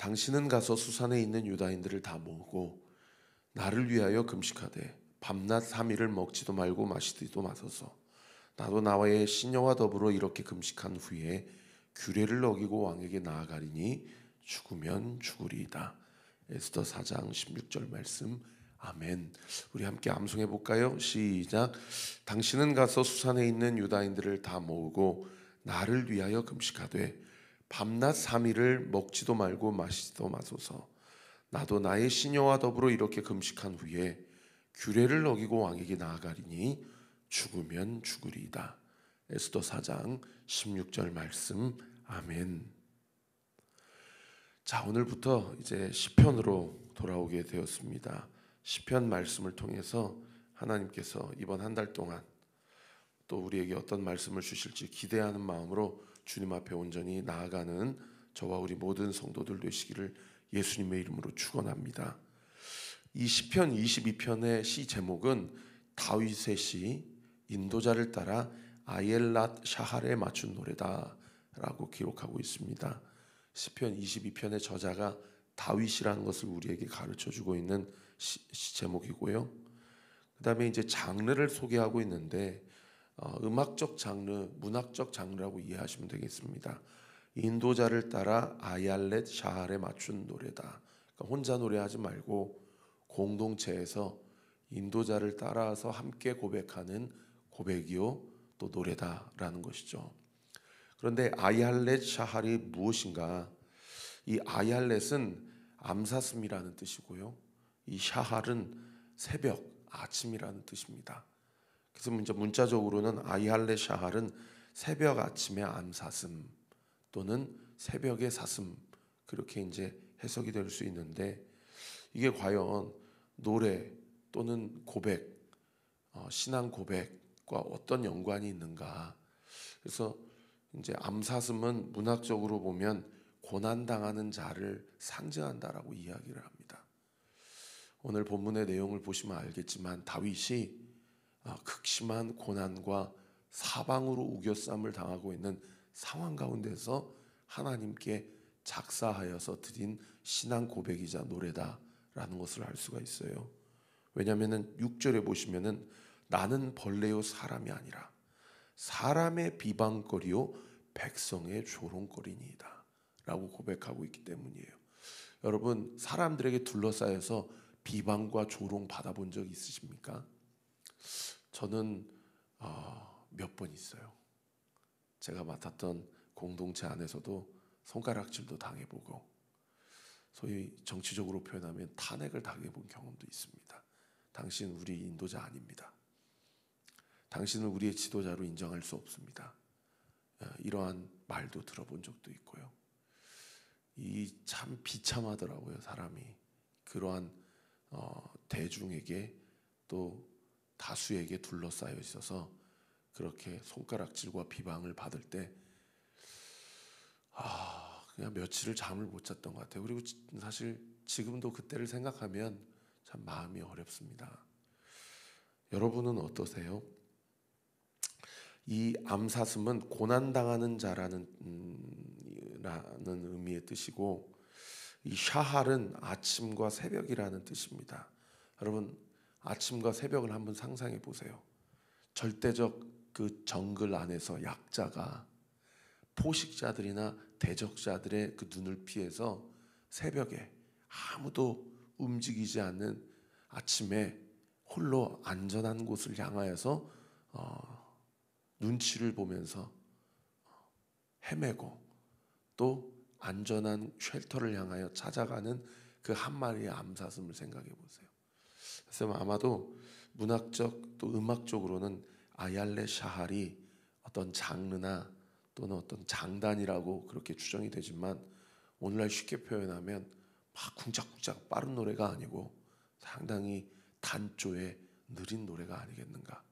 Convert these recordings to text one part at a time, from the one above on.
당신은 가서 수산에 있는 유다인들을 다 모으고 나를 위하여 금식하되 밤낮 3일을 먹지도 말고 마시지도 마소서. 나도 나와의 시녀와 더불어 이렇게 금식한 후에 규례를 어기고 왕에게 나아가리니 죽으면 죽으리이다. 에스더 4장 16절 말씀. 아멘. 우리 함께 암송해 볼까요? 시작. 당신은 가서 수산에 있는 유다인들을 다 모으고 나를 위하여 금식하되 밤낮 3일을 먹지도 말고 마시지도 마소서. 나도 나의 시녀와 더불어 이렇게 금식한 후에 규례를 어기고 왕에게 나아가리니 죽으면 죽으리이다. 에스더 4장 16절 말씀. 아멘. 자, 오늘부터 이제 시편으로 돌아오게 되었습니다. 시편 말씀을 통해서 하나님께서 이번 한 달 동안 또 우리에게 어떤 말씀을 주실지 기대하는 마음으로 주님 앞에 온전히 나아가는 저와 우리 모든 성도들 되시기를 예수님의 이름으로 축원합니다. 이 시편 22편의 시 제목은 다윗의 시 인도자를 따라 아옐랏 샤할에 맞춘 노래다라고 기록하고 있습니다. 시편 22편의 저자가 다윗이라는 것을 우리에게 가르쳐주고 있는 시 제목이고요. 그 다음에 이제 장르를 소개하고 있는데 음악적 장르, 문학적 장르라고 이해하시면 되겠습니다. 인도자를 따라 아얄렛 샤할에 맞춘 노래다. 그러니까 혼자 노래하지 말고 공동체에서 인도자를 따라서 함께 고백하는 고백이요 또 노래다라는 것이죠. 그런데 아얄렛 샤할이 무엇인가? 이 아얄렛은 암사슴이라는 뜻이고요. 이 샤할은 새벽, 아침이라는 뜻입니다. 그래서 문자적으로는 아얄렛 샤할은 새벽 아침의 암사슴 또는 새벽의 사슴 그렇게 이제 해석이 될 수 있는데 이게 과연 노래 또는 고백, 신앙 고백과 어떤 연관이 있는가? 그래서 이제 암사슴은 문학적으로 보면 고난당하는 자를 상징한다라고 이야기를 합니다. 오늘 본문의 내용을 보시면 알겠지만 다윗이 극심한 고난과 사방으로 우겨쌈을 당하고 있는 상황 가운데서 하나님께 작사하여서 드린 신앙 고백이자 노래다라는 것을 알 수가 있어요. 왜냐하면 6절에 보시면은 나는 벌레요 사람이 아니라 사람의 비방거리요 백성의 조롱거리니이다 라고 고백하고 있기 때문이에요. 여러분 사람들에게 둘러싸여서 비방과 조롱 받아본 적 있으십니까? 저는 몇 번 있어요. 제가 맡았던 공동체 안에서도 손가락질도 당해보고 소위 정치적으로 표현하면 탄핵을 당해본 경험도 있습니다. 당신 우리 인도자 아닙니다. 당신은 우리의 지도자로 인정할 수 없습니다. 이러한 말도 들어본 적도 있고요. 이 참 비참하더라고요. 사람이 그러한 대중에게 또 다수에게 둘러싸여 있어서 그렇게 손가락질과 비방을 받을 때 그냥 며칠을 잠을 못 잤던 것 같아요. 그리고 사실 지금도 그때를 생각하면 참 마음이 어렵습니다. 여러분은 어떠세요? 이 암사슴은 고난당하는 자라는 의미의 뜻이고 이 샤할은 아침과 새벽이라는 뜻입니다. 여러분 아침과 새벽을 한번 상상해 보세요. 절대적 그 정글 안에서 약자가 포식자들이나 대적자들의 그 눈을 피해서 새벽에 아무도 움직이지 않는 아침에 홀로 안전한 곳을 향하여서 눈치를 보면서 헤매고 또 안전한 쉘터를 향하여 찾아가는 그 한 마리의 암사슴을 생각해 보세요. 그래서 아마도 문학적 또 음악적으로는 아얄렛 샤할이 어떤 장르나 또는 어떤 장단이라고 그렇게 추정이 되지만 오늘날 쉽게 표현하면 막 쿵짝쿵짝 빠른 노래가 아니고 상당히 단조의 느린 노래가 아니겠는가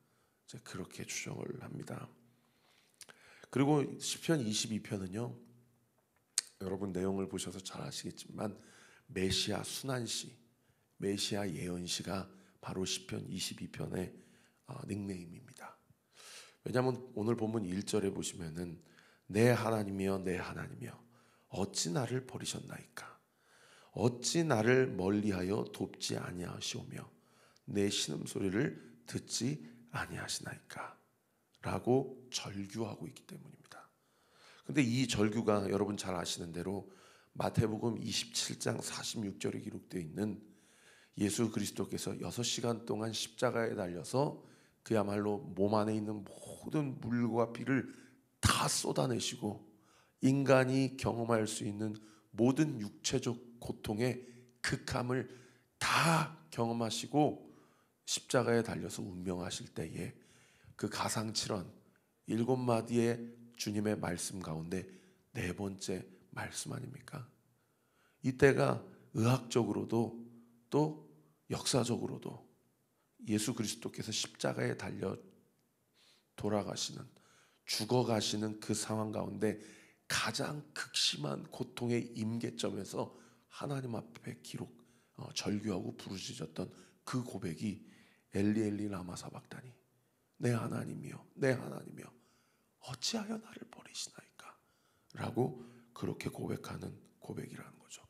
그렇게 추정을 합니다. 그리고 시편 22편은요 여러분 내용을 보셔서 잘 아시겠지만 메시아 순환시, 메시아 예언시가 바로 시편 22편의 닉네임입니다. 왜냐하면 오늘 본문 1절에 보시면은 내 하나님이여 내 하나님이여 어찌 나를 버리셨나이까 어찌 나를 멀리하여 돕지 아니하시오며 내 신음소리를 듣지 아니하시나이까 라고 절규하고 있기 때문입니다. 근데 이 절규가 여러분 잘 아시는 대로 마태복음 27장 46절에 기록되어 있는 예수 그리스도께서 6시간 동안 십자가에 달려서 그야말로 몸 안에 있는 모든 물과 피를 다 쏟아내시고 인간이 경험할 수 있는 모든 육체적 고통의 극함을 다 경험하시고 십자가에 달려서 운명하실 때에 그 가상칠언 7마디의 주님의 말씀 가운데 4번째 말씀 아닙니까? 이때가 의학적으로도 또 역사적으로도 예수 그리스도께서 십자가에 달려 돌아가시는, 죽어가시는 그 상황 가운데 가장 극심한 고통의 임계점에서 하나님 앞에 절규하고 부르짖었던 그 고백이 엘리 엘리 라마 사박다니, 내 하나님이여 내 하나님이여 어찌하여 나를 버리시나이까 라고 그렇게 고백하는 고백이라는 거죠.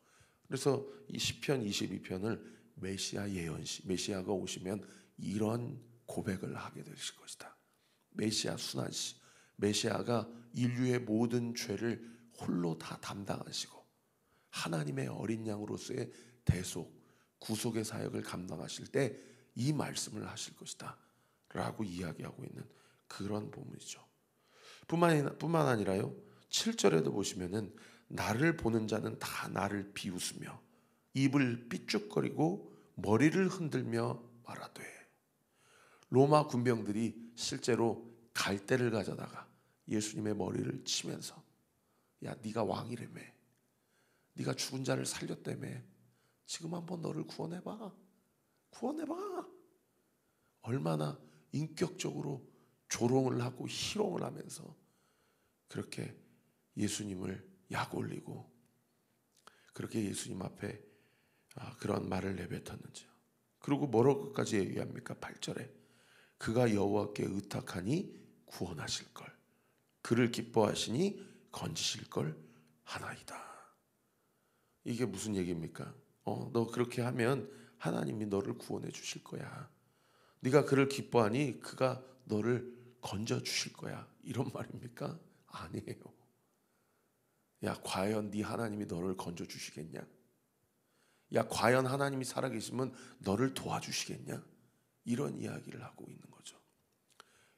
그래서 이 시편 22편을 메시아 예언시, 메시아가 오시면 이런 고백을 하게 되실 것이다. 메시아 순환시, 메시아가 인류의 모든 죄를 홀로 다 담당하시고 하나님의 어린 양으로서의 대속, 구속의 사역을 감당하실 때 이 말씀을 하실 것이다 라고 이야기하고 있는 그런 본문이죠. 뿐만 아니라요, 7절에도 보시면은 나를 보는 자는 다 나를 비웃으며 입을 삐죽거리고 머리를 흔들며 말하되, 로마 군병들이 실제로 갈대를 가져다가 예수님의 머리를 치면서 야 네가 왕이라며, 네가 죽은 자를 살렸다며, 지금 한번 너를 구원해봐. 얼마나 인격적으로 조롱을 하고 희롱을 하면서 그렇게 예수님을 약 올리고 그렇게 예수님 앞에 그런 말을 내뱉었는지요. 그리고 뭐라고까지 얘기합니까? 8절에 그가 여호와께 의탁하니 구원하실 걸, 그를 기뻐하시니 건지실 걸 하나이다. 이게 무슨 얘기입니까? 너 그렇게 하면 하나님이 너를 구원해 주실 거야. 네가 그를 기뻐하니 그가 너를 건져 주실 거야. 이런 말입니까? 아니에요. 야, 과연 네 하나님이 너를 건져 주시겠냐? 야, 과연 하나님이 살아계시면 너를 도와주시겠냐? 이런 이야기를 하고 있는 거죠.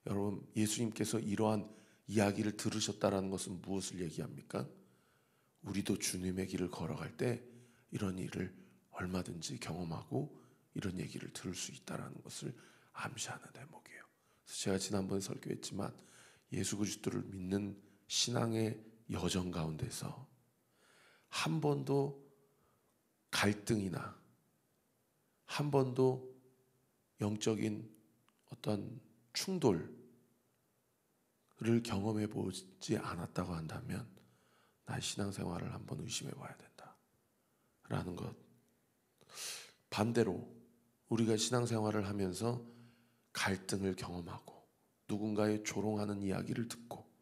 여러분, 예수님께서 이러한 이야기를 들으셨다는 것은 무엇을 얘기합니까? 우리도 주님의 길을 걸어갈 때 이런 일을 얼마든지 경험하고 이런 얘기를 들을 수 있다는 것을 암시하는 대목이에요. 그래서 제가 지난번에 설교했지만 예수 그리스도를 믿는 신앙의 여정 가운데서 한 번도 갈등이나 한 번도 영적인 어떤 충돌을 경험해 보지 않았다고 한다면 나의 신앙생활을 한번 의심해 봐야 된다 라는 것. 반대로 우리가 신앙생활을 하면서 갈등을 경험하고 누군가의 조롱하는 이야기를 듣고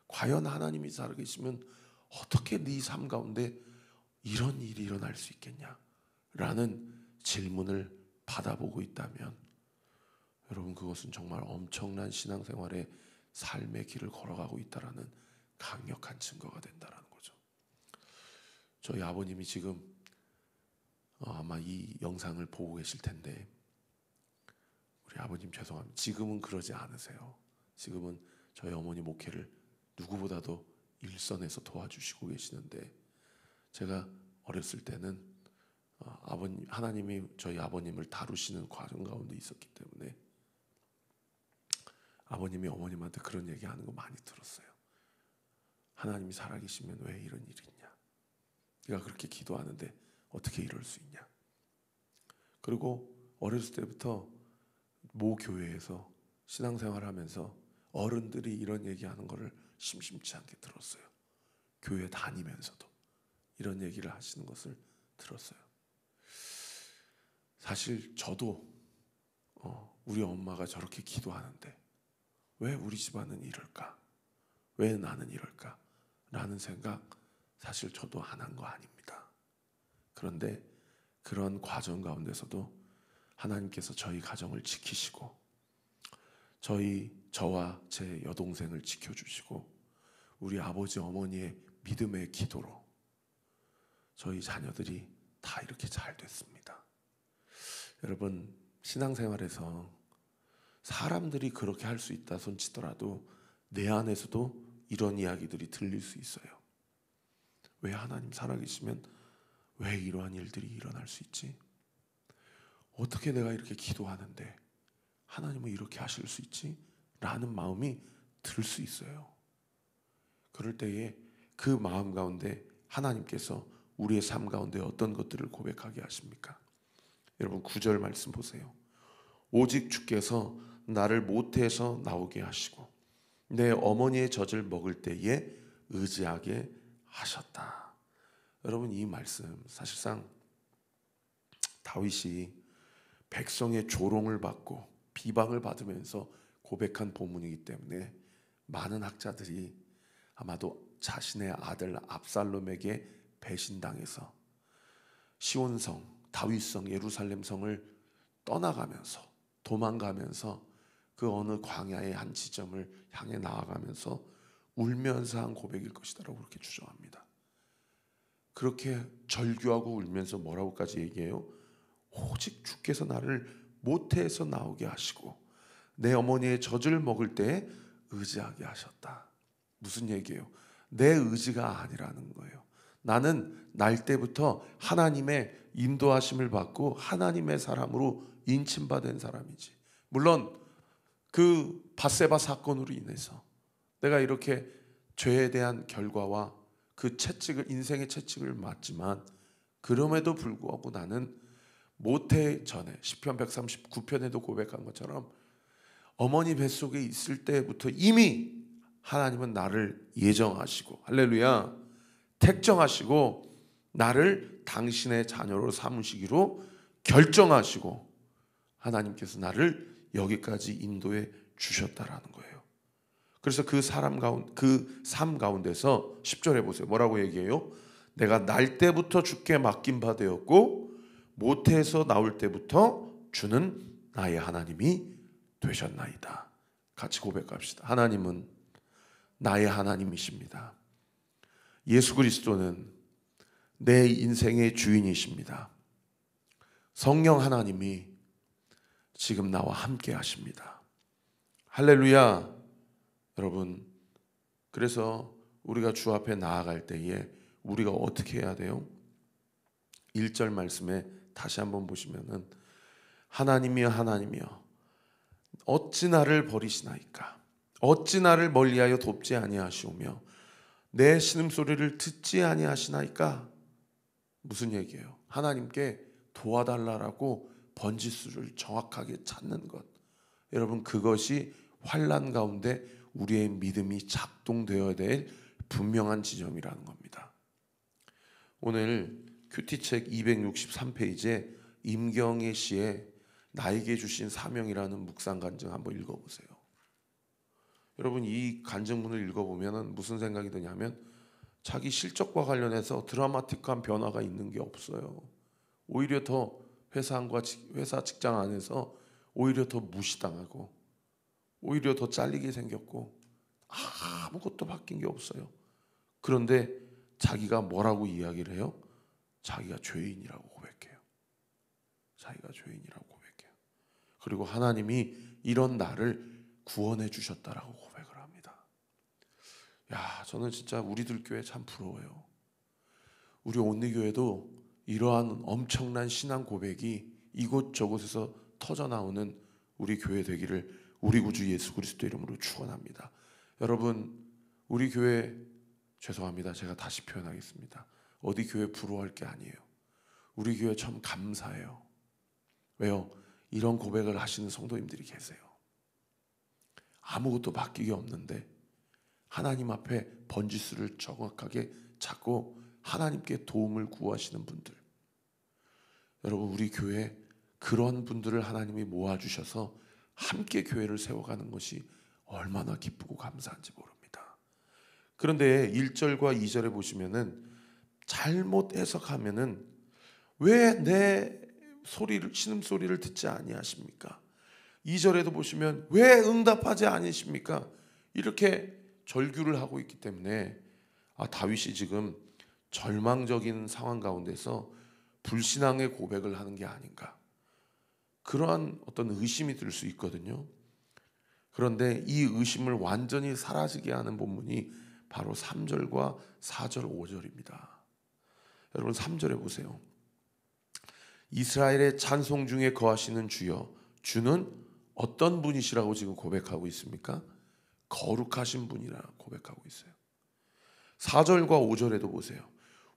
과연 하나님이 살아계시면 어떻게 네 삶 가운데 이런 일이 일어날 수 있겠냐 라는 질문을 받아보고 있다면 여러분, 그것은 정말 엄청난 신앙생활의 삶의 길을 걸어가고 있다라는 강력한 증거가 된다는 거죠. 저희 아버님이 지금 아마 이 영상을 보고 계실 텐데, 우리 아버님 죄송합니다. 지금은 그러지 않으세요. 지금은 저희 어머니 목회를 누구보다도 일선에서 도와주시고 계시는데, 제가 어렸을 때는 하나님이 저희 아버님을 다루시는 과정 가운데 있었기 때문에 아버님이 어머님한테 그런 얘기하는 거 많이 들었어요. 하나님이 살아계시면 왜 이런 일이 있냐? 네가 그렇게 기도하는데 어떻게 이럴 수 있냐? 그리고 어렸을 때부터 모 교회에서 신앙생활하면서 어른들이 이런 얘기하는 거를 심심치 않게 들었어요. 교회 다니면서도 이런 얘기를 하시는 것을 들었어요. 사실 저도 우리 엄마가 저렇게 기도하는데 왜 우리 집안은 이럴까? 왜 나는 이럴까? 라는 생각 사실 저도 안 한 거 아닙니다. 그런데 그런 과정 가운데서도 하나님께서 저희 가정을 지키시고 저와 제 여동생을 지켜주시고 우리 아버지 어머니의 믿음의 기도로 저희 자녀들이 다 이렇게 잘 됐습니다. 여러분, 신앙생활에서 사람들이 그렇게 할 수 있다 손치더라도 내 안에서도 이런 이야기들이 들릴 수 있어요. 왜 하나님 살아계시면 왜 이러한 일들이 일어날 수 있지? 어떻게 내가 이렇게 기도하는데 하나님은 이렇게 하실 수 있지? 라는 마음이 들 수 있어요. 그럴 때에 그 마음 가운데 하나님께서 우리의 삶 가운데 어떤 것들을 고백하게 하십니까? 여러분 9절 말씀 보세요. 오직 주께서 나를 모태에서 나오게 하시고 내 어머니의 젖을 먹을 때에 의지하게 하셨다. 여러분, 이 말씀 사실상 다윗이 백성의 조롱을 받고 비방을 받으면서 고백한 본문이기 때문에 많은 학자들이 아마도 자신의 아들 압살롬에게 배신당해서 시온성, 다윗성, 예루살렘성을 떠나가면서 도망가면서 그 어느 광야의 한 지점을 향해 나아가면서 울면서 한 고백일 것이다라고 그렇게 추정합니다. 그렇게 절규하고 울면서 뭐라고까지 얘기해요? 오직 주께서 나를 모태에서 나오게 하시고 내 어머니의 젖을 먹을 때 의지하게 하셨다. 무슨 얘기예요? 내 의지가 아니라는 거예요. 나는 날 때부터 하나님의 인도하심을 받고 하나님의 사람으로 인침받은 사람이지. 물론 그 밧세바 사건으로 인해서 내가 이렇게 죄에 대한 결과와 그 채찍을, 인생의 채찍을 맞지만 그럼에도 불구하고 나는 모태 전에 시편 139편에도 고백한 것처럼 어머니 뱃속에 있을 때부터 이미 하나님은 나를 예정하시고 할렐루야 택정하시고 나를 당신의 자녀로 삼으시기로 결정하시고 하나님께서 나를 여기까지 인도해 주셨다라는 거예요. 그래서 그 삶 가운데서 10절에 보세요. 뭐라고 얘기해요? 내가 날 때부터 주께 맡긴 바 되었고 모태에서 나올 때부터 주는 나의 하나님이 되셨나이다. 같이 고백합시다. 하나님은 나의 하나님이십니다. 예수 그리스도는 내 인생의 주인이십니다. 성령 하나님이 지금 나와 함께 하십니다. 할렐루야. 여러분, 그래서 우리가 주 앞에 나아갈 때에 우리가 어떻게 해야 돼요? 1절 말씀에 다시 한번 보시면은 하나님이여 하나님이여 어찌 나를 버리시나이까? 어찌 나를 멀리하여 돕지 아니하시오며 내 신음소리를 듣지 아니하시나이까? 무슨 얘기예요? 하나님께 도와달라고 번지수를 정확하게 찾는 것. 여러분, 그것이 환난 가운데 우리의 믿음이 작동되어야 될 분명한 지점이라는 겁니다. 오늘 큐티책 263페이지에 임경애 씨의 나에게 주신 사명이라는 묵상 간증 한번 읽어보세요. 여러분, 이 간증문을 읽어보면 무슨 생각이 드냐면 자기 실적과 관련해서 드라마틱한 변화가 있는 게 없어요. 오히려 더 회사 직장 안에서 오히려 더 무시당하고 오히려 더 잘리게 생겼고 아무것도 바뀐 게 없어요. 그런데 자기가 뭐라고 이야기를 해요? 자기가 죄인이라고 고백해요. 자기가 죄인이라고 고백해요. 그리고 하나님이 이런 나를 구원해 주셨다라고 고백을 합니다. 야, 저는 진짜 우리들 교회 참 부러워요. 우리 온리교회도 이러한 엄청난 신앙 고백이 이곳저곳에서 터져나오는 우리 교회 되기를 우리 구주 예수 그리스도 이름으로 축원합니다. 여러분, 우리 교회 죄송합니다. 제가 다시 표현하겠습니다. 어디 교회 부러워할 게 아니에요. 우리 교회 참 감사해요. 왜요? 이런 고백을 하시는 성도님들이 계세요. 아무것도 바뀌기 없는데 하나님 앞에 번지수를 정확하게 찾고 하나님께 도움을 구하시는 분들. 여러분, 우리 교회 그런 분들을 하나님이 모아주셔서 함께 교회를 세워가는 것이 얼마나 기쁘고 감사한지 모릅니다. 그런데 1절과 2절에 보시면은 잘못 해석하면은 왜 내 소리를 신음소리를 듣지 아니하십니까? 2절에도 보시면 왜 응답하지 아니십니까? 이렇게 절규를 하고 있기 때문에 다윗이 지금 절망적인 상황 가운데서 불신앙의 고백을 하는 게 아닌가, 그러한 어떤 의심이 들 수 있거든요. 그런데 이 의심을 완전히 사라지게 하는 본문이 바로 3절과 4절 5절입니다. 여러분 3절에 보세요. 이스라엘의 찬송 중에 거하시는 주여, 주는 어떤 분이시라고 지금 고백하고 있습니까? 거룩하신 분이라 고백하고 있어요. 4절과 5절에도 보세요.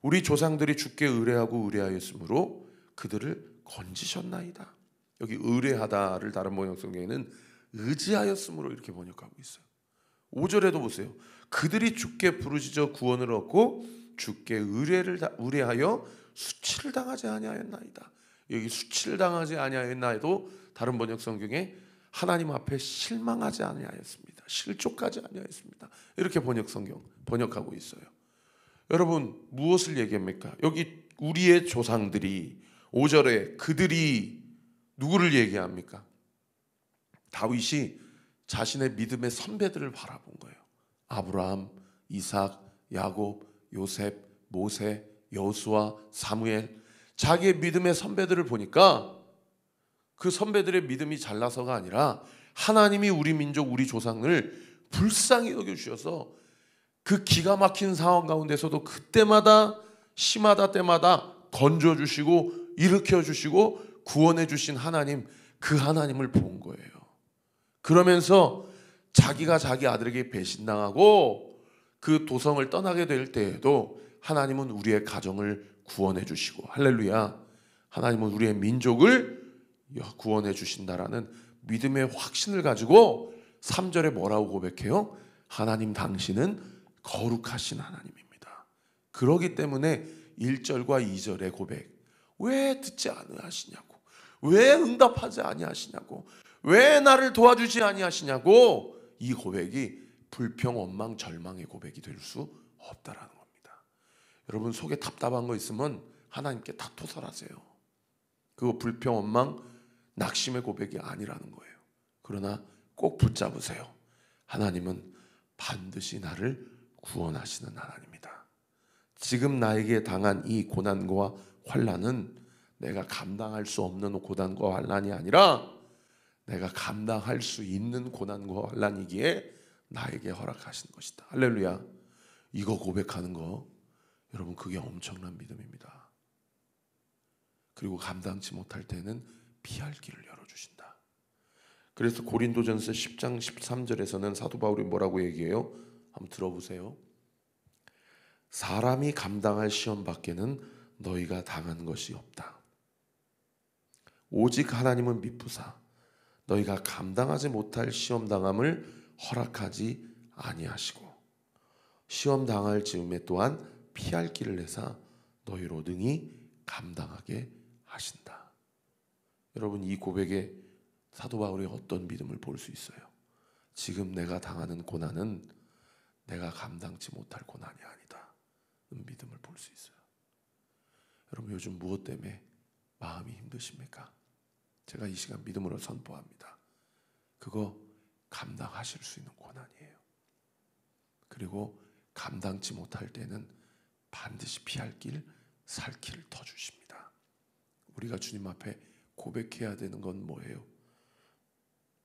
우리 조상들이 주께 의뢰하고 의뢰하였으므로 그들을 건지셨나이다. 여기 의뢰하다를 다른 번역 성경에는 의지하였으므로 이렇게 번역하고 있어요. 5절에도 보세요. 그들이 주께 부르짖어 구원을 얻고 주께 의뢰하여 수치를 당하지 아니하였나이다. 여기 수치를 당하지 아니하였나이도 다른 번역 성경에 하나님 앞에 실망하지 아니하였습니다. 실족하지 아니하였습니다. 이렇게 번역하고 있어요. 여러분 무엇을 얘기합니까? 여기 우리의 조상들이 5절에 그들이 누구를 얘기합니까? 다윗이 자신의 믿음의 선배들을 바라본 거예요. 아브라함, 이삭, 야곱, 요셉, 모세, 여호수아, 사무엘, 자기의 믿음의 선배들을 보니까 그 선배들의 믿음이 잘나서가 아니라 하나님이 우리 민족, 우리 조상을 불쌍히 여겨주셔서 그 기가 막힌 상황 가운데서도 그때마다 심하다 때마다 건져주시고 일으켜주시고 구원해주신 하나님, 그 하나님을 본 거예요. 그러면서 자기가 자기 아들에게 배신당하고 그 도성을 떠나게 될 때에도 하나님은 우리의 가정을 구원해 주시고, 할렐루야, 하나님은 우리의 민족을 구원해 주신다라는 믿음의 확신을 가지고 3절에 뭐라고 고백해요? 하나님 당신은 거룩하신 하나님입니다. 그러기 때문에 1절과 2절의 고백, 왜 듣지 아니하시냐고, 왜 응답하지 아니하시냐고, 왜 나를 도와주지 아니하시냐고, 이 고백이 불평, 원망, 절망의 고백이 될 수 없다라는 겁니다. 여러분 속에 답답한 거 있으면 하나님께 다 토설하세요. 그거 불평, 원망, 낙심의 고백이 아니라는 거예요. 그러나 꼭 붙잡으세요. 하나님은 반드시 나를 구원하시는 하나님이다. 지금 나에게 당한 이 고난과 환난은 내가 감당할 수 없는 고난과 환난이 아니라 내가 감당할 수 있는 고난과 환난이기에 나에게 허락하신 것이다. 할렐루야. 이거 고백하는 거, 여러분 그게 엄청난 믿음입니다. 그리고 감당치 못할 때는 피할 길을 열어주신다. 그래서 고린도전서 10장 13절에서는 사도 바울이 뭐라고 얘기해요? 한번 들어보세요. 사람이 감당할 시험 밖에는 너희가 당한 것이 없다. 오직 하나님은 미쁘사 너희가 감당하지 못할 시험 당함을 허락하지 아니하시고 시험 당할 즈음에 또한 피할 길을 내사 너희로 능히 감당하게 하신다. 여러분 이 고백에 사도 바울이 어떤 믿음을 볼 수 있어요? 지금 내가 당하는 고난은 내가 감당치 못할 고난이 아니다. 믿음을 볼 수 있어요. 여러분 요즘 무엇 때문에 마음이 힘드십니까? 제가 이 시간 믿음으로 선포합니다. 그거 감당하실 수 있는 고난이에요. 그리고 감당치 못할 때는 반드시 피할 길, 살 길을 터주십니다. 우리가 주님 앞에 고백해야 되는 건 뭐예요?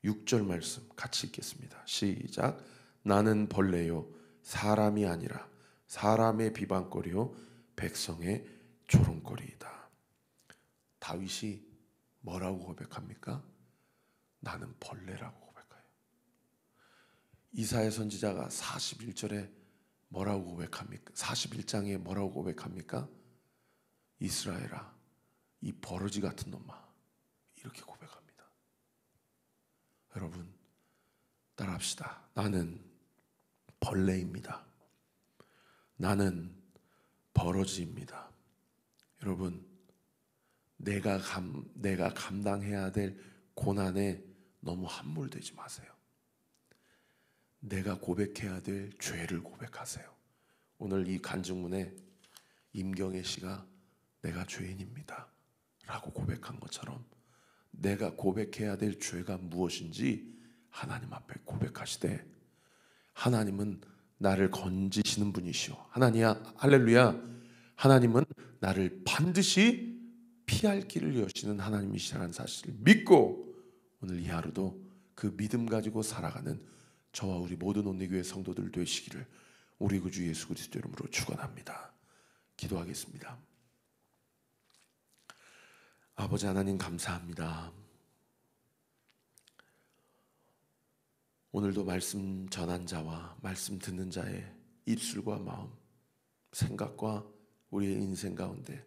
6절 말씀 같이 읽겠습니다. 시작. 나는 벌레요 사람이 아니라 사람의 비방거리요 백성의 조롱거리이다. 다윗이 뭐라고 고백합니까? 나는 벌레라고 고백해요. 이사야 선지자가 41절에 뭐라고 고백합니까? 41장에 뭐라고 고백합니까? 이스라엘아 이 버러지 같은 놈아, 이렇게 고백합니다. 여러분 따라합시다. 나는 벌레입니다. 나는 버러지입니다. 여러분 내가 감당해야 될 고난에 너무 함몰되지 마세요. 내가 고백해야 될 죄를 고백하세요. 오늘 이 간증문에 임경애 씨가 내가 죄인입니다 라고 고백한 것처럼 내가 고백해야 될 죄가 무엇인지 하나님 앞에 고백하시되, 하나님은 나를 건지시는 분이시오. 하나님이야, 할렐루야. 하나님은 나를 반드시 피할 길을 여시는 하나님이시라는 사실을 믿고 오늘 이 하루도 그 믿음 가지고 살아가는 저와 우리 모든 온리교회 성도들 되시기를 우리 구주 예수 그리스도 이름으로 축원합니다. 기도하겠습니다. 아버지 하나님, 감사합니다. 오늘도 말씀 전한 자와 말씀 듣는 자의 입술과 마음, 생각과 우리의 인생 가운데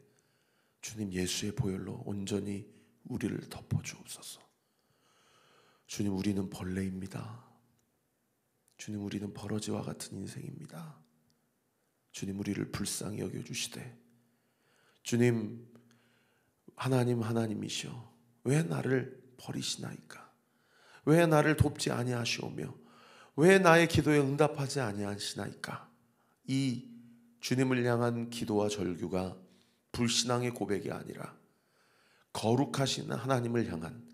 주님 예수의 보혈로 온전히 우리를 덮어주옵소서. 주님, 우리는 벌레입니다. 주님, 우리는 버러지와 같은 인생입니다. 주님, 우리를 불쌍히 여겨주시되, 주님, 하나님이시여, 왜 나를 버리시나이까? 왜 나를 돕지 아니하시오며 왜 나의 기도에 응답하지 아니하시나이까? 이 주님을 향한 기도와 절규가 불신앙의 고백이 아니라 거룩하신 하나님을 향한,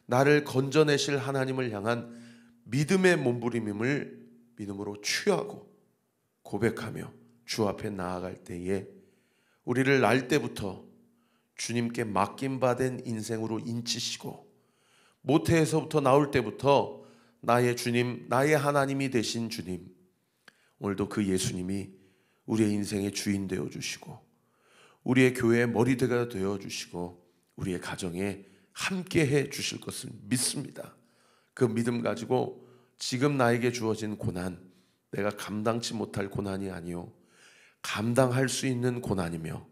나를 건져내실 하나님을 향한 믿음의 몸부림임을 믿음으로 취하고 고백하며 주 앞에 나아갈 때에 우리를 날 때부터 주님께 맡김받은 인생으로 인치시고, 모태에서부터 나올 때부터 나의 주님, 나의 하나님이 되신 주님, 오늘도 그 예수님이 우리의 인생의 주인 되어주시고 우리의 교회의 머리대가 되어주시고 우리의 가정에 함께해 주실 것을 믿습니다. 그 믿음 가지고 지금 나에게 주어진 고난, 내가 감당치 못할 고난이 아니요 감당할 수 있는 고난이며,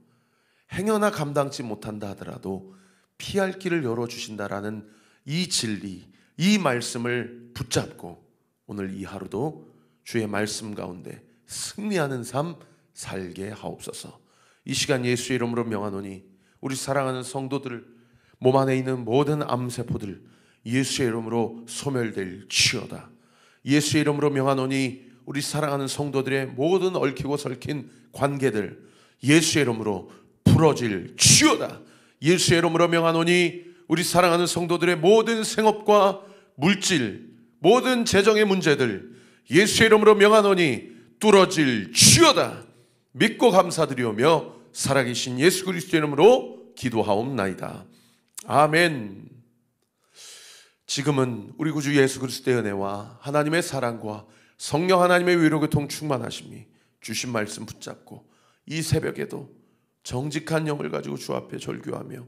행여나 감당치 못한다 하더라도 피할 길을 열어주신다라는 이 진리, 이 말씀을 붙잡고 오늘 이 하루도 주의 말씀 가운데 승리하는 삶 살게 하옵소서. 이 시간 예수의 이름으로 명하노니 우리 사랑하는 성도들 몸 안에 있는 모든 암세포들 예수의 이름으로 소멸될지어다. 예수의 이름으로 명하노니 우리 사랑하는 성도들의 모든 얽히고 설킨 관계들 예수의 이름으로 부러질지어다. 예수의 이름으로 명하노니 우리 사랑하는 성도들의 모든 생업과 물질, 모든 재정의 문제들 예수의 이름으로 명하노니 뚫어질지어다. 믿고 감사드리오며 살아계신 예수 그리스도의 이름으로 기도하옵나이다. 아멘. 지금은 우리 구주 예수 그리스도의 은혜와 하나님의 사랑과 성령 하나님의 위로교통 충만하심이 주신 말씀 붙잡고 이 새벽에도 정직한 영을 가지고 주 앞에 절규하며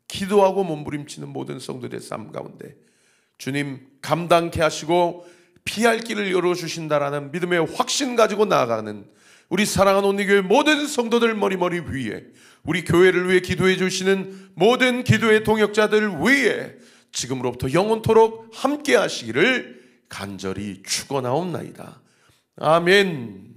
기도하고 몸부림치는 모든 성도들의 삶 가운데 주님 감당케 하시고 피할 길을 열어주신다라는 믿음의 확신 가지고 나아가는 우리 사랑하는 온리교회 모든 성도들 머리머리 위에, 우리 교회를 위해 기도해 주시는 모든 기도의 동역자들 위에 지금으로부터 영원토록 함께 하시기를 간절히 축원하옵나이다. 아멘.